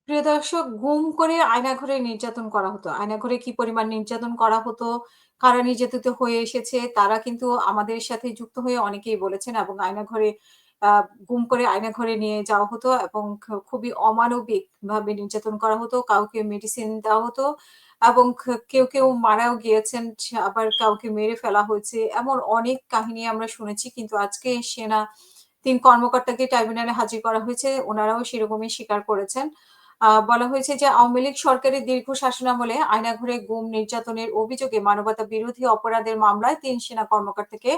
প্রিয় দর্শক, গুম করে আয়নাঘরে নির্যাতন করা হতো। আয়নাঘরে কি পরিমাণ নির্যাতন করা হতো, কারা নির্যাতিত হয়ে এসেছে, তারা কিন্তু আমাদের সাথে যুক্ত হয়ে অনেকেই বলেছেন এবং আয়নাঘরে আ গুম করে আয়নাঘরে নিয়ে যাওয়া হতো এবং খুবই অমানবিকভাবে নির্যাতন করা হতো। কাউকে মেডিসিন দেওয়া হতো এবং কেউ মারাও গিয়েছেন। আবার কাউকে মেরে ফেলা হয়েছে। এমন অনেক কাহিনী আমরা শুনেছি। কিন্তু আজকে সেনা ৩ কর্মকর্তাকে ট্রাইব্যুনালে হাজির করা হয়েছে। উনারাও সেরকমই স্বীকার করেছেন। বলা হয়েছে যে আওয়ামী লীগ সরকারের দীর্ঘ শাসনামলে আয়নাঘরে গুম নির্যাতনের অভিযোগে মানবতা বিরোধী অপরাধের মামলায় ৩ সেনা কর্মকর্তাকে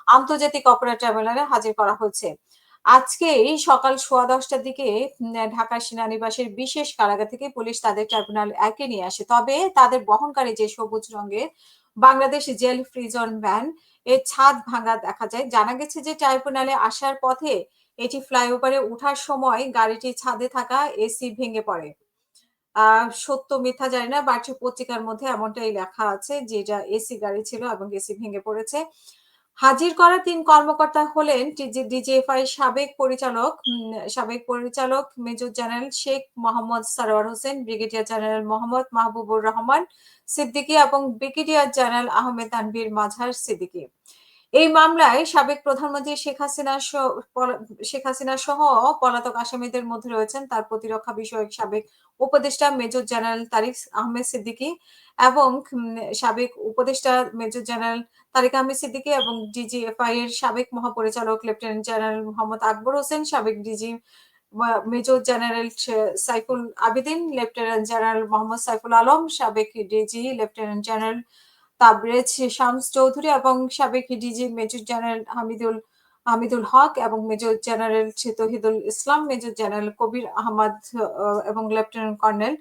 আন্তর্জাতিক অপরাধ ট্রাইব্যুনালে হাজির করা হয়েছে। আজকেই সকাল 10:15 টার দিকে ঢাকা সেনানিবাসের বিশেষ কারাগার থেকে পুলিশ তাদের ট্রাইব্যুনাল ১ এ নিয়ে আসে। তবে তাদের বহনকারী যে সবুজ রঙের বাংলাদেশ জেল ফ্রি জোন ভ্যান এর ছাদ ভাঙা দেখা যায়। জানা গেছে যে ট্রাইব্যুনালে আসার পথে এটি ফ্লাইওভারে উঠার সময় গাড়িটির ছাদে থাকা এসি ভেঙে পড়ে। আ সত্য মিথ্যা জানি না, বাট পত্রিকার মধ্যে এমনটাই লেখা আছে যে এটা এসি গাড়ি ছিল এবং এসি ভেঙে পড়েছে। হাজির করা ৩ কর্মকর্তা হলেন ডিজিএফআই সাবেক পরিচালক major general Sheikh Mohammad Sarwar Hossain, brigadier general Mohammad Mahbubur Rahman Siddiqui এবং ব্রিগেডিয়ার জেনারেল আহমেদ তানভীর মাঝার সিদ্দিকী। এই মামলায় সাবেক প্রধানমন্ত্রী শেখ হাসিনা সহ পলাতক আসামিদের মধ্যে রয়েছেন তার প্রতিরক্ষা বিষয়ক সাবেক উপদেষ্টা মেজর জেনারেল তারিক আহমেদ সিদ্দিকী এবং সাবেক উপদেষ্টা মেজর জেনারেল তারিক আহমেদ সিদ্দিকী এবং ডিজিএফআই এর সাবেক মহাপরিচালক লেফটেন্যান্ট জেনারেল মোহাম্মদ আকবর হোসেন, সাবেক DG major general Saiful Abedin, lieutenant general Mohammad Saiful Alam, সাবেক DG lieutenant general Tabrez Shams Chowdhury এবং সাবেক DG major general Hamidul Haque এবং major general Tauhidul Islam, major general Kabir Ahmed এবং lieutenant colonel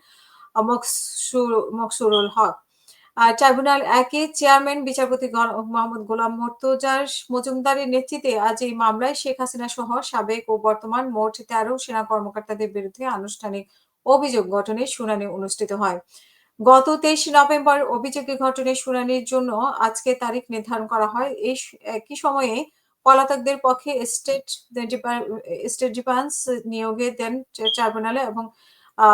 Maksurul Haque. Tribunal ১ এর চেয়ারম্যান বিচারপতি মোহাম্মদ গোলাম মর্তুজার মজুমদারের নেতৃত্বে আজ এই মামলায় শেখ হাসিনা সহ সাবেক ও বর্তমান মোট ১৩ সেনা কর্মকর্তাদের বিরুদ্ধে আনুষ্ঠানিক অভিযোগ গঠনের শুনানি অনুষ্ঠিত হয়। গত ২৩ নভেম্বর অভিযোগের ঘটনার শুনানির জন্য আজকে তারিখ নির্ধারণ করা হয়। একই সময়ে পলাতকদের পক্ষে স্টেট ডিফেন্স নিয়োগে দেন ট্রাইব্যুনালে এবং আ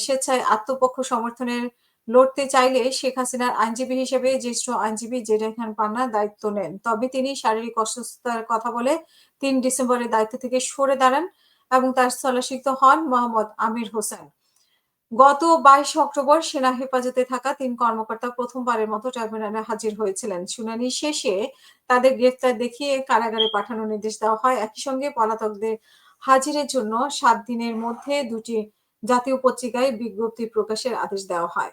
স্বেচ্ছায় আত্মপক্ষ সমর্থনের লড়তে চাইলে শেখ হাসিনার আইনজীবী হিসেবে জ্যেষ্ঠ আইনজীবী জেডার খান পান্না দায়িত্ব নেন। তবে তিনি শারীরিক অসুস্থতার কথা বলে ৩ ডিসেম্বরের দায়িত্ব থেকে সরে দাঁড়ান এবং তার স্থলাভিষিক্ত হন মোহাম্মদ আমির হোসেন। গত ২২ অক্টোবর সেনা হেফাজতে থাকা ৩ কর্মকর্তা প্রথমবারের মতো ট্রাইব্যুনালে হাজির হয়েছিলেন। শুনানি শেষে তাদের গ্রেফতার দেখিয়ে কারাগারে পাঠানোর নির্দেশ দেওয়া হয়। একই সঙ্গে পলাতকদের হাজিরের জন্য ৭ দিনের মধ্যে ২ টি জাতীয় পত্রিকায় বিজ্ঞপ্তি প্রকাশের আদেশ দেওয়া হয়।